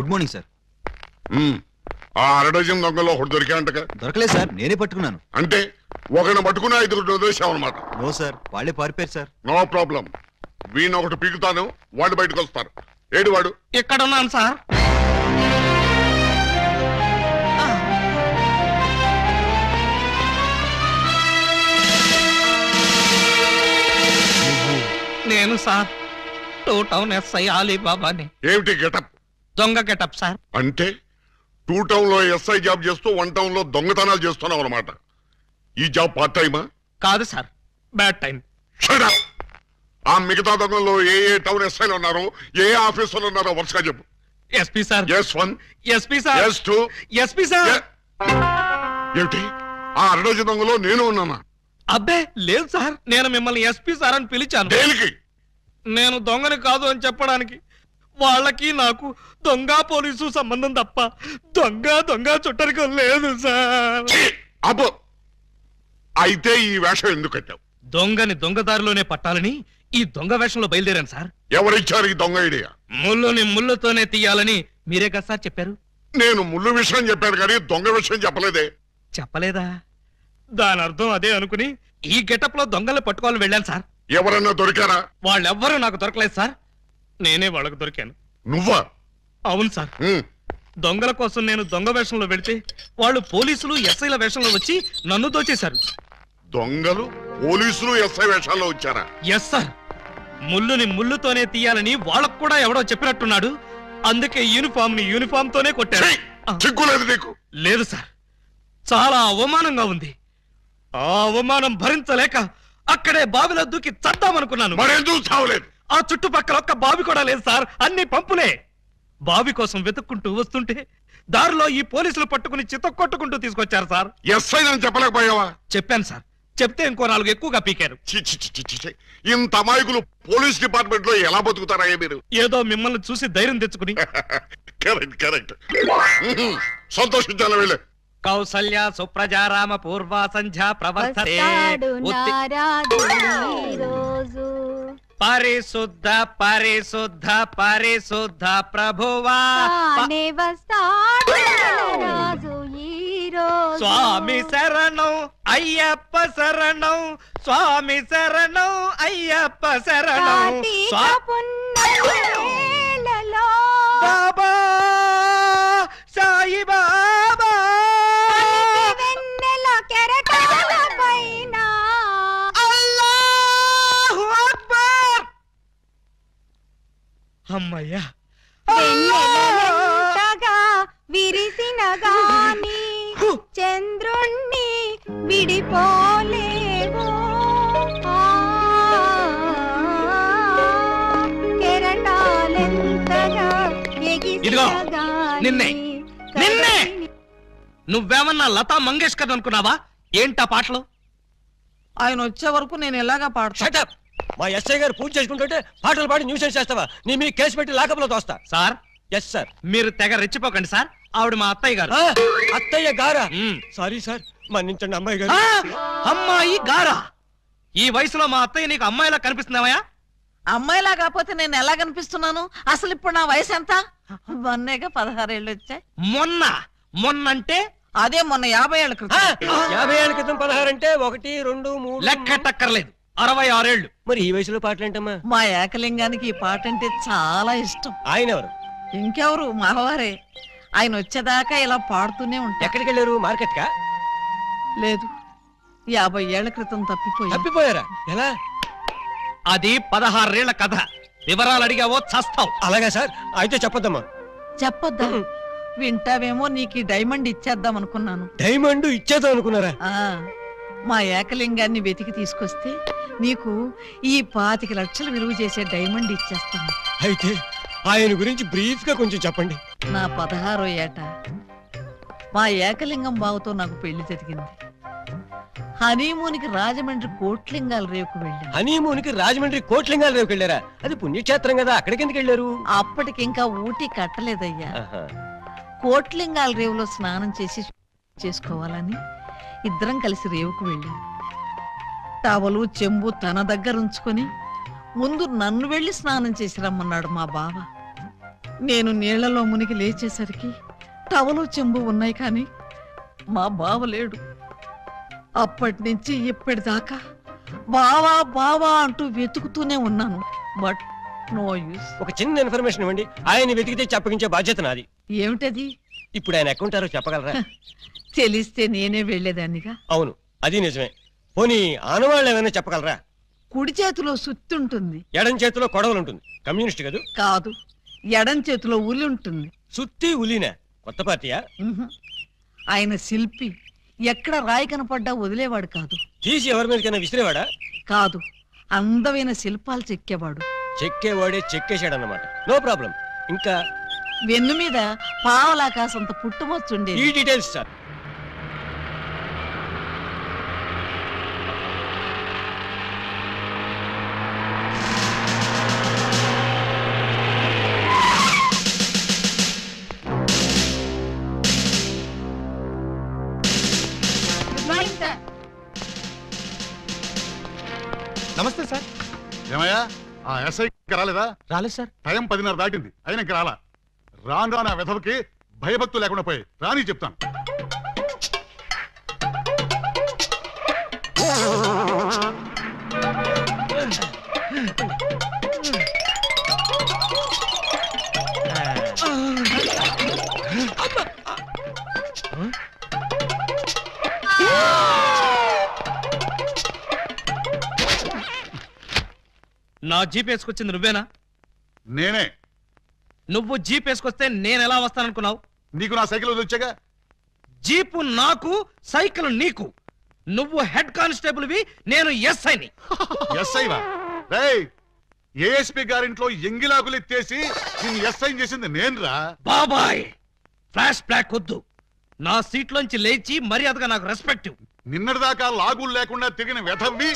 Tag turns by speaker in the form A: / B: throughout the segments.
A: Good morning sir.
B: ఆ అరడజన్ దొంగలో ఒకటి దొరికాయంటగా?
A: దొరకలేదు సార్, నేనే పట్టుకున్నాను.
B: అంటే ఒకరిని పట్టుకుని 5 వదిలేసామన్నమాట?
A: నో సార్, వాళ్ళే పారిపోయారు సార్.
B: నో ప్రాబ్లం, వీణ ఒకటి పీకుతాను, వాళ్ళు బయటకు వస్తారు. ఏడు వాడు?
C: ఇక్కడ ఉన్నాను సార్. నేను సార్ 2 టౌన్ ఎస్ఐ అలీబాబాని.
B: ఏమిటి గెటప్?
C: దొంగ గెటప్ సార్.
B: అంటే 2 టౌన్ లో ఎస్ఐ జాబ్ చేస్తూ 1 టౌన్ లో దొంగతనాలు చేస్తున్నావు అనమాట. ఈ జాబ్ పార్ట్ టైమా?
C: కాదు సార్, బ్యాడ్ టైం.
B: ఆ మిగతా దొంగల్లో ఏ టౌన్ ఎస్ఐలు ఉన్నారో, ఏ ఆఫీసులు ఉన్నారో వరుసగా చెప్పు.
C: SP sir.
B: S1,
C: SP sir.
B: S2,
C: SP sir.
B: ఏమిటి ఆ అరడజ దొంగలో నేను ఉన్నానా?
C: అబ్బే లేదు సార్, నేను మిమ్మల్ని ఎస్పీ సార్ అని పిలిచాను.
B: దేనికి?
C: నేను దొంగని కాదు అని చెప్పడానికి. వాళ్ళకి నాకు దొంగ పోలీసు సంబంధం తప్ప దొంగ చుట్టరికం లేదు సార్.
B: అబ్బో, అయితే ఈ వేషం ఎందుకు కట్టావు?
C: దొంగని దొంగదారిలోనే పట్టాలని ఈ దొంగ వేషంలో బయలుదేరాను సార్.
B: ఎవరిచ్చారు ఈ దొంగ ఐడియా?
C: ముళ్ళుని ముళ్ళుతోనే తీయాలని మీరే కదా సార్ చెప్పారు.
B: నేను ముళ్ళు విషయం చెప్పాను కానీ దొంగ విషయం చెప్పలేదే.
C: చెప్పలేదా? దాని అర్థం అదే అనుకుని ఈ గెటప్ లో దొంగలు పట్టుకోవాలని వెళ్ళాను సార్.
B: ఎవరన్నా దొరికారా?
C: వాళ్ళెవ్వరూ నాకు దొరకలేదు సార్, నేనే వాళ్ళకు దొరికాను.
B: నువ్వా?
C: అవును సార్. దొంగల కోసం నేను దొంగ వేషంలో వెళితే వాళ్ళు పోలీసులు ఎస్ఐల వేషంలో వచ్చి నన్ను దోచేశారు.
B: దొంగలు పోలీసులు ఎస్ఐ వేషాల్లో వచ్చారా?
C: Yes sir. ముళ్ళుని ముళ్ళుతోనే తీయాలని వాళ్ళకు కూడా ఎవడో చెప్పినట్టున్నాడు. అందుకే యూనిఫామ్ తోనే కొట్టారు.
B: చిక్కులేదు నీకు?
C: లేదు సార్, చాలా అవమానంగా ఉంది. ఆ అవమానం భరించలేక అక్కడే బావిలో దూకి చద్దామనుకున్నాను.
B: మరెందుకు చావలేదు?
C: ఆ చుట్టుపక్కల ఒక్క బావి కూడా లేదు సార్, అన్ని పంపులే. బావి కోసం వెతుక్కుంటూ వస్తుంటే దారిలో ఈ పోలీసులు పట్టుకుని చితక్కొట్టుకుంటూ తీసుకొచ్చారు సార్.
B: ఎస్ఐ అని చెప్పలేకపోయావా?
C: చెప్పాను సార్, చెప్తే ఇంకో 4 ఎక్కువగా పీకారు.
B: ఇంత అమాయకులు పోలీస్ డిపార్ట్మెంట్ లో ఎలా బతుకుతారా మీరు?
C: ఏదో మిమ్మల్ని చూసి ధైర్యం తెచ్చుకుని.
B: కరెక్ట్. సంతోషించాలి వెళ్ళే.
C: కౌసల్య సుప్రజారామ పూర్వ సంధ్యా ప్రవర్తతే. పరిశుద్ధ పరిశుద్ధ పరిశుద్ధ ప్రభువా స్వామి శరణం అయ్యప్ప శరణం, స్వామి శరణం అయ్యప్ప శరణం. బాబా సాయి బాబా అల్లాహు అక్బర్. అమ్మయ్యా,
D: విరిసిన గాని చంద్రుణ్ణి విడిపోలేవు, కెరటాలెంతగా
C: ఇదిగో నిన్నే నువ్వేమన్నా లతా మంగేష్కర్ అనుకున్నావా? ఏంటా పాటలు?
E: ఆయన వచ్చే వరకు నేను ఎలాగా పాడతా?
F: మా ఎస్ఐ గారు పూజ చేసుకుంటుంటే పాటలు పాడి న్యూసెన్స్ చేస్తావా? నీ మీ కేసు పెట్టి లాకప్లో తోస్తా.
C: సార్.
F: Yes sir.
C: మీరు తెగ రెచ్చిపోకండి సార్, ఆవిడ మా అత్తయ్య గారు.
F: అత్తయ్య గారా? సారీ సార్, మన్నించండి అమ్మాయి గారు.
C: అమ్మాయి గారా? ఈ వయసులో మా అత్తయ్య నీకు అమ్మాయిలా కనిపిస్తున్నావా?
E: అమ్మాయిలా కాకపోతే నేను ఎలా కనిపిస్తున్నాను? అసలు ఇప్పుడు నా వయసు ఎంత? మొన్నేగా 16 ఏళ్ళు వచ్చాయి.
C: మొన్నంటే
E: అదే మొన్న 50 ఏళ్ల క్రితం.
F: 50 ఏళ్ల క్రితం 16 అంటే 1 2 3
C: లెక్కటక్కర్లేదు, 66 ఏళ్ళు.
F: మరి ఈ వయసులో పాటలేంటమ్మా?
E: మా ఏకలింగానికి ఈ పాట అంటే చాలా ఇష్టం.
F: ఆయన ఎవరు?
E: ఇంకెవరు, మావారే. ఆయన వచ్చేదాకా ఇలా పాడుతూనే ఉంటా.
F: ఎక్కడికి వెళ్ళారు? మార్కెట్ కా?
E: లేదు, 50 ఏళ్ల క్రితం
F: తప్పిపోయారా? ఎలా?
C: అది 16 ఏళ్ల కథ. వివరాలు అడిగావో చస్తావు.
F: అలాగా సార్, అయితే చెప్పొద్దమ్మా.
E: చెప్పొద్దా? వింటావేమో, నీకు డైమండ్ ఇచ్చేద్దాం అనుకున్నాను.
F: డైమండ్ ఇచ్చేద్దాం అనుకున్నారా?
E: మా ఏకలింగాన్ని వెతికి తీసుకొస్తే నీకు ఈ 25 లక్షలు విలువ చేసే డైమండ్ ఇచ్చేస్తాను.
F: అయితే ఆయన గురించి బ్రీఫ్ గా కొంచెం చెప్పండి.
E: నా 16వ ఏట మా ఏకలింగం బావతో నాకు పెళ్లి జరిగింది. హనీమూన్కి రాజమండ్రి కోట్లింగాల రేవుకు వెళ్ళాను.
F: హనీమూన్కి రాజమండ్రి కోట్లింగాల రేవుకి వెళ్ళారా? అది పుణ్యక్షేత్రం కదా, అక్కడికి ఎందుకు వెళ్ళారు?
E: అప్పటికి ఇంకా ఊటీ కట్టలేదయ్యా. కోట్లింగాల రేవులో స్నానం చేసుకోవాలని ఇద్దరం కలిసి రేవుకు వెళ్ళాం. టవలు చెంబు తన దగ్గర ఉంచుకొని ముందు నన్ను వెళ్ళి స్నానం చేసి రమ్మన్నాడు మా బావ. నేను నీళ్లలో మునిగి లేచేసరికి టవలు చెంబు ఉన్నాయి కానీ మా బావ లేడు. అప్పటి నుంచి ఇప్పటిదాకా బావా బావా అంటూ వెతుకుతూనే ఉన్నాను. But no use.
F: ఒక చిన్న ఇన్ఫర్మేషన్ ఇవ్వండి, ఆయన వెతికితే చెప్పగించే బాధ్యత నాది.
E: ఏమిటది?
F: ఇప్పుడు ఆయన ఎక్కడుంటారో చెప్పగలరా?
E: తెలిస్తే నేనే వెళ్లేదాన్నిగా.
F: అవును, అది నిజమే. పోనీ ఆనవాళ్ళు ఏమైనా చెప్పగలరా?
E: కుడి చేతిలో సుత్తుంటుంది,
F: ఎడం చేతిలో కొడవలు ఉంటుంది. కమ్యూనిస్ట్ కదూ?
E: కాదు, ఎడం చేతిలో ఉలి ఉంటుంది.
F: సుత్తి ఉలీనా? కొత్త పార్టీయా?
E: ఉహు. ఆయన శిల్పి, ఎక్కడ రాయి కనపడ్డా వదిలేవాడు కాదు.
F: తీసి ఎవరి మీదకైనా విసిరేవాడా?
E: కాదు, అందమైన శిల్పాలు చెక్కేవాడు.
F: చెక్కేవాడే చెక్కేశాడన్నమాట. No problem. ఇంకా
E: వెన్ను మీద పావలాకాసంత పుట్టుమొచ్చుండేది.
F: ఈ డీటెయిల్స్ సార్.
C: నమస్తే సార్.
G: ఏమయ్యా ఆ ఎస్ఐ రాలేదా?
C: రాలేదు సార్.
G: టైం 10:30 దాటింది, అయినా ఇంకా రాలా. రాను ఆ వెధవకి భయభక్తులు లేకుండా పోయి రాని చెప్తాను.
C: నా జీప్ వేసుకొచ్చింది నువ్వేనా?
G: నేనే.
C: నువ్వు జీప్ వేసుకొస్తే నేను ఎలా వస్తాననుకున్నావు?
G: నీకు నా సైకిల్ వచ్చాగా.
C: జీపు నాకు, సైకిల్ నీకు. నువ్వు హెడ్ కానిస్టేబుల్వి, నేను ఎస్ఐని.
G: ఎస్ఐవా? రేయ్, ఏఎస్పీ గారింట్లో ఎంగిలాకులు ఎత్తేసి నిన్ను ఎస్ఐ చేసింది నేనురా.
C: బాబాయ్, ఫ్లాష్ బ్లాక్ వద్దు. నా సీట్లోంచి లేచి మర్యాదగా నాకు రెస్పెక్ట్.
G: నిన్నటిదాకా లాగులు లేకుండా తిరిగిన వెధవ్వి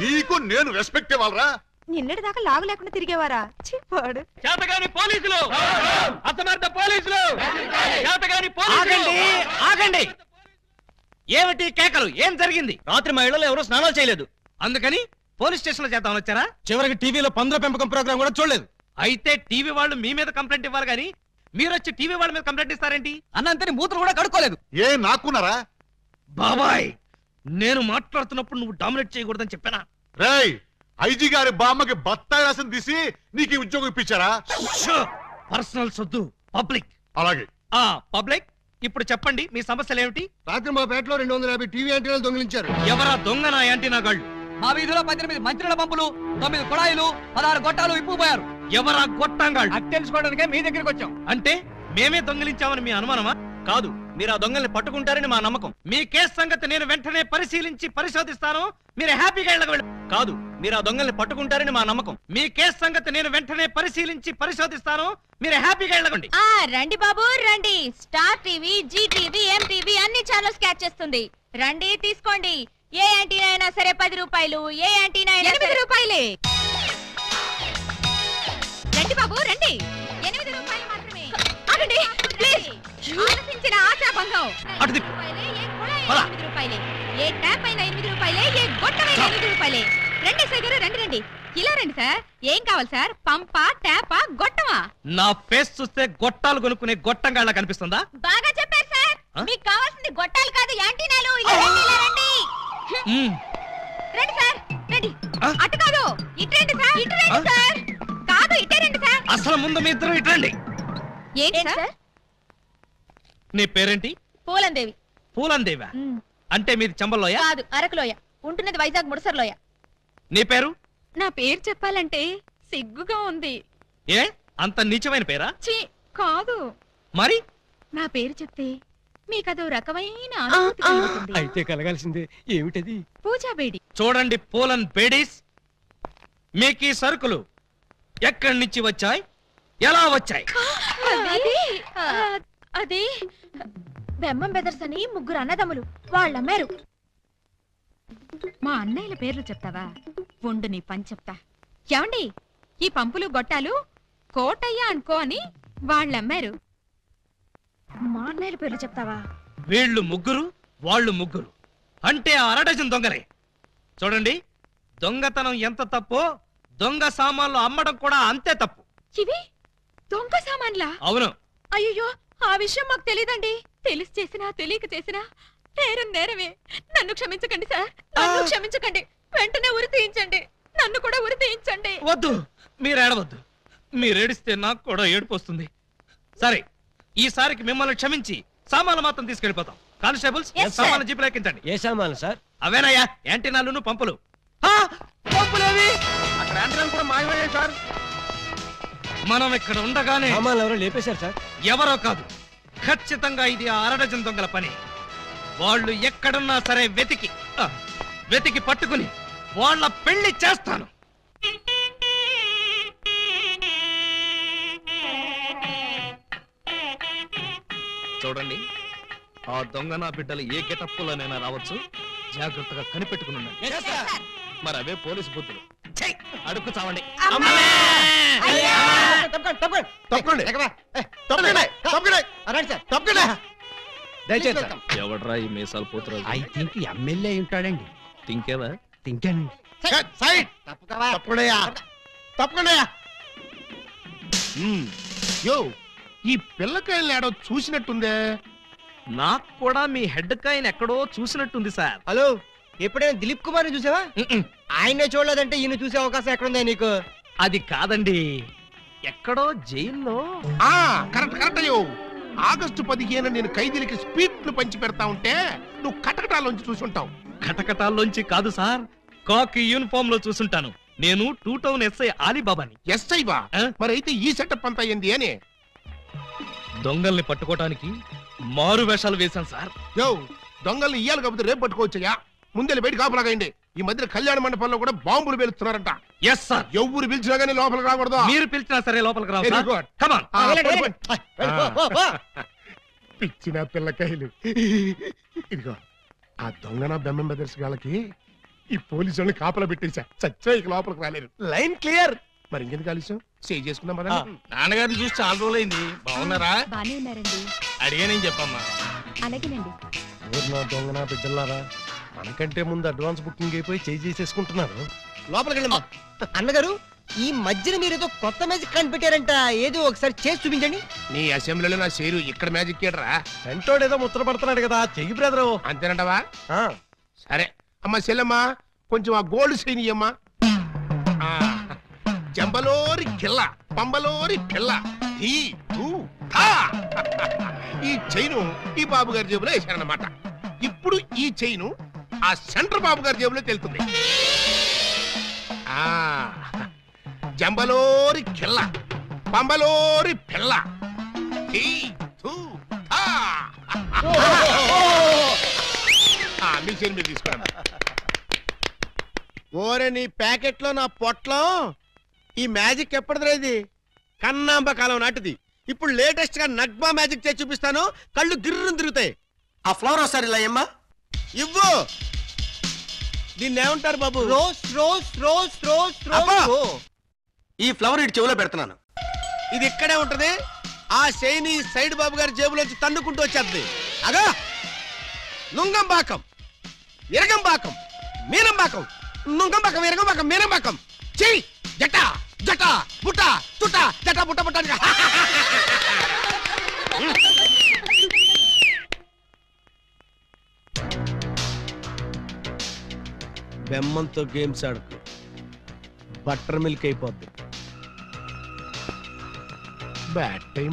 G: నీకు నేను రెస్పెక్ట్ ఇవ్వాలరా?
D: నిన్నటి దాకా లాగు లేకుండా తిరిగేవారా? చిప్పాడు.
C: చేతగాని పోలీసులు, అసమర్థ పోలీసులు, చేతగాని పోలీసులు. ఆగండి. ఏమిటి కేకలు? ఏం జరిగింది?
F: రాత్రి మా ఇళ్లలో ఎవరూ స్నానాలు చేయలేదు.
C: అందుకని పోలీస్ స్టేషన్ లో చేద్దామని వచ్చారా?
F: చివరికి టీవీలో పందుల పెంపకం ప్రోగ్రాం కూడా చూడలేదు.
C: అయితే టీవీ వాళ్ళు మీ మీద కంప్లైంట్ ఇవ్వాలి గానీ మీరు వచ్చి టీవీ వాళ్ళ మీద కంప్లైంట్ ఇస్తారేంటి?
F: అన్నంతని మూతులు కూడా కడుక్కోలేదు.
G: ఏ నాకున్నారా?
C: బాబాయ్, నేను మాట్లాడుతున్నప్పుడు నువ్వు డామినేట్ చేయకూడదని చెప్పానా?
G: రేయ్, ఐజీ గారి బామ్మకి బత్తాయి రాసం తీసి నీకు ఈ ఉద్యోగం ఇప్పించారా?
C: పర్సనల్ సొద్దు, పబ్లిక్.
G: అలాగే.
C: పబ్లిక్, ఇప్పుడు చెప్పండి మీ సమస్యలు ఏమిటి?
F: రాత్రి మా పేటలో 250 టీవీ యాంటీనాలు దొంగిలించారు.
C: ఎవరా దొంగ నా యాంటీనా గాళ్ళు?
F: మా వీధిలో 18 మంత్రుల పంపులు, 9 కుళాయిలు, 16 గొట్టాలు ఇప్పుపోయారు.
C: ఎవరా గొట్టంగాళ్ళు?
F: అది తెలుసుకోవడానికే మీ దగ్గరికి వచ్చాం.
C: అంటే మేమే దొంగిలించామని మీ అనుమానమా?
F: కాదు, మీరు ఆ దొంగల్ని పట్టుకుంటారని మా నమ్మకం.
C: మీ కేసు సంగతి నేను వెంటనే పరిశీలించి పరిశోధిస్తాను. మీరు హ్యాపీగా ఇళ్ళకు వెళ్ళు.
F: కాదు, మీరు ఆ దొంగల్ని పట్టుకుంటారని మా నమ్మకం.
C: మీ కేసు సంగతి నేను వెంటనే పరిశీలించి పరిశోధిస్తాను. మీరు హ్యాపీగా వెళ్ళకండి.
D: రండి బాబు రండి. Star TV, Zee TV, MTV అన్ని ఛానల్స్ క్యాచ్ చేస్తుంది. రండి తీసుకోండి. ఏ యాంటీనా అయినా సరే 10 రూపాయలు, ఏ యాంటీనా అయినా 8 రూపాయలే. రండి బాబు రండి. 8 రూపాయలు మాత్రమే. ఆగండి ప్లీజ్. ఆలోచించిన ఆశాభంగం.
C: అటు తిప్పు.
D: ఏ కుళాయి 8 రూపాయలే, ఏ ట్యాప్ అయినా 8 రూపాయలే, ఏ గొట్టమైనా 8 రూపాయలే. రండి సార్ గారు, రండి రండి. ఇలా రండి సార్. ఏం కావాలి సార్? పంపా, ట్యాపా, గొట్టమా?
C: నా ఫేస్ చూస్తే గొట్టాలు కొనుక్కునే గొట్టంగాళ్ళ కనిపిస్తుందా?
D: బాగా చెప్పారు సార్. మీకు కావాల్సింది గొట్టాలు కాదు, యాంటీనాలు. ఇలా రండి, ఇలా రండి. రండి సార్, రండి. అటు కాదు, ఇటు రండి సార్. ఇటు రండి సార్. కాదు, ఇటే రండి సార్.
C: అసలు ముందు మీ ఇద్దరు ఇటండి.
D: ఏంటి సార్?
C: నీ పేరేంటి?
D: పూలందేవి.
C: పూలందేవా? అంటే మీది చంబల్లోయ?
D: కాదు, అరకులోయ. ఉంటున్నది వైజాగ్ ముడసర్లోయ.
C: నీ పేరు?
D: నా పేరు చెప్పాలంటే సిగ్గుగా ఉంది.
C: ఏ అంత నీచమైన పేరా?
D: ఛీ, కాదు.
C: మరి
D: నా పేరు చెప్తే మీకదో రకమైన అనుభూతి కలుగుతుంది.
F: అయితే కలగాల్సిందే. ఏమిటది?
D: పూజా బేడి.
C: చూడండి పూలన్ బేడీస్, మీకు ఈ సరుకులు ఎక్కడి నుంచి వచ్చాయి, ఎలా వచ్చాయి?
D: అది బెమ్మం బెదర్స్ అని 3 అన్నదమ్ములు, వాళ్ళమ్మారు. మా అన్నయ్యల పేర్లు చెప్తావా? ఉండు నీ పని చెప్తా. ఏమండి, ఈ పంపులు గొట్టాలు కోటయ్య అనుకో అని వాళ్ళమ్మారు. మా అన్నయ్యల పేర్లు చెప్తావా?
C: వీళ్ళు 3, వాళ్ళు 3, అంటే 1/2 డజన్ దొంగలే. చూడండి, దొంగతనం ఎంత తప్పో దొంగ సామాన్లు అమ్మడం కూడా అంతే తప్పు.
D: ఇవి దొంగ సామాన్లా?
C: అవును.
D: అయ్యో, ఆ విషయం మాకు తెలీదండి. తెలిసి చేసినా తెలియక చేసినా నేరం నేరమే. నన్ను క్షమించకండి సార్, నన్ను క్షమించకండి. వెంటనే ఉరి తీయించండి, నన్ను కూడా ఉరి తీయించండి.
C: వద్దు, మీరు ఏడవద్దు. మీరు ఏడిస్తే నాకు కూడా ఏడుపు వస్తుంది. సరే, ఈసారికి మిమ్మల్ని క్షమించి సామాన్లు మాత్రం తీసుకెళ్ళిపోతాం. Constables,
D: Yes, sir.
C: సామాన్లు జీపులో ఎక్కించండి.
F: ఏ సామాన్లు సార్?
C: అవేనయ్యా, యాంటీనాలును పంపులు. పంపులేవి అక్కడ యాంటీనాలు కూడా మాయమయ్యాయి సార్. మనం ఇక్కడ ఉండగానే
F: సామాన్లు ఎవరో లేపేశారు సార్.
C: ఎవరో కాదు, ఖచ్చితంగా ఇది ఆ అరడజన్ దొంగల పని. వాళ్ళు ఎక్కడున్నా సరే వెతికి పట్టుకుని వాళ్ళ పెళ్లి చేస్తాను. చూడండి, ఆ దొంగ నా బిడ్డలు ఏ గెటప్పులోనైనా రావచ్చు. జాగ్రత్తగా కనిపెట్టుకుని ఉండండి. మరి అవే పోలీసు బుద్ధులు. అడుక్కు చావండి.
F: దయచేసి సార్.
C: ఎవడ్రా ఈ మీసాలు పోతురాజు?
H: ఐ థింక్ ఎమ్మెల్యే ఉంటాడండి.
C: తింకేవా?
H: తింటానండి.
I: యో, ఈ పిల్లకాయలు ఏడో చూసినట్టుందే.
C: నాకు కూడా మీ హెడ్ కాయని ఎక్కడో చూసినట్టుంది సార్.
F: హలో, ఎప్పుడైనా దిలీప్ కుమార్ ని చూసావా? ఆయనే చూడలేదంటే ఈయన చూసే అవకాశం ఎక్కడుందా నీకు?
C: అది కాదండి, ఎక్కడో జైల్లో.
I: కరెక్ట్ కరెక్ట్ అయ్యో. ఆగస్టు 15 నేను ఖైదీలకి స్పీడ్లు పంచి పెడతా ఉంటే నువ్వు కటకటాలోంచి చూసుంటావు.
C: కటకటాల్లోంచి కాదు సార్, కాకి యూనిఫామ్ లో చూసుంటాను. నేను 2 టౌన్ ఎస్ఐ ఆలీబాబాని.
I: ఎస్ఐవా? మరి అయితే ఈ సెటప్ అంతా ఏంది అని?
C: దొంగల్ని పట్టుకోవటానికి మారు వేషాలు వేశాను సార్.
I: యో, దొంగల్ని ఇయ్యాలి కాకపోతే రేపు పట్టుకోవచ్చయ్యా. ముందెళ్ళి బయట కాపలాగండి. ఈ మధ్య కళ్యాణ మండపంలో కూడా బాంబులు పేలుస్తున్నారంట.
C: Yes sir.
I: ఎవరు పిలిచినా గానీ లోపలికి రాకూడదు.
C: మీరు పిలిచినా సరే లోపలికి రావు
I: Very
C: sir.
I: good.
C: Come on.
I: పిచ్చిన పిల్లకాయలు. ఇదిగో, ఆ దొంగన బెమ్మం బెదర్స్ గాళ్ళకి ఈ పోలీసు వాళ్ళని కాపలా పెట్టేశా. చచ్చా ఇక లోపలికి రాలేరు.
F: Line clear.
I: మరి ఇంకెందుకు ఆలస్యం? సేవ్ చేసుకుందాం పద.
C: నాన్నగారిని చూసి చాలా రోజులైంది. బాగున్నారా?
D: బానే ఉన్నారండి.
C: అడిగానేం చెప్పమ్మా.
D: అలాగేనండి.
I: నా దొంగన బిడ్డలారా, మనకంటే ముందు అడ్వాన్స్ బుకింగ్ అయిపోయి చేసేసుకుంటున్నారు.
F: లోపలికి వెళ్ళమ్మా. అన్నగారు, ఈ మధ్యన మీరు ఏదో కొత్త మ్యాజిక్ కనిపెట్టారంట. ఏదో ఒకసారి చేసి చూపించండి.
I: నీ అసెంబ్లీలో నా షేరు ఇక్కడ మ్యాజిక్ ఏడ్రా.
F: వెంటోడు ఏదో ముచ్చట పడుతున్నాడు కదా, చెయ్యి బ్రదరు.
I: అంతేనంటవా? సరే అమ్మా చెల్లెమ్మా, కొంచెం ఆ గోల్డ్ చైన్ ఇయ్యమ్మా. జంబలోరి కిల్ల, పంబలోరి పిల్ల. ఈ చైను ఈ బాబు గారి జేబులో వేశారన్నమాట. ఇప్పుడు ఈ చైను ఆ సెంటర్ బాబు గారి జేబులో తెలుతుంది. జంబలోరి కిల్ల, పంబలోరి పిల్ల. మీ చైన్ మీరు తీసుకోండి.
F: ఓరే, నీ ప్యాకెట్ లో నా పొట్లం. ఈ మ్యాజిక్ ఎప్పటిదిరా? ఇది కన్నాంబ కాలం నాటిది. ఇప్పుడు లేటెస్ట్ గా నగ్మా మ్యాజిక్ చేసి చూపిస్తాను. కళ్ళు గిర్రం తిరుగుతాయి. ఆ ఫ్లవర్ ఒకసారి ఇలా అమ్మా. ఇవ్వు. దీన్ని ఏమంటారు బాబు? Rose rose rose rose rose. ఈ ఫ్లవర్ ఇటు చెవులో పెడుతున్నాను. ఇది ఇక్కడే ఉంటది. ఆ శైని సైడ్ బాబు గారి జేబులోంచి తన్నుకుంటూ వచ్చేది. అగా నుంగంబాకం, ఇరగంబాకం, మీనంబాకం, నుంగంబాకం, ఇరగంబాకం, మీనంబాకం. చెయ్యి జట జట బుట్ట చుట్ట జట బుట్ట బుట్ట. బెమ్మంతో గేమ్స్ ఆడుకు, బటర్ మిల్క్ అయిపోద్ది.
I: Bad time.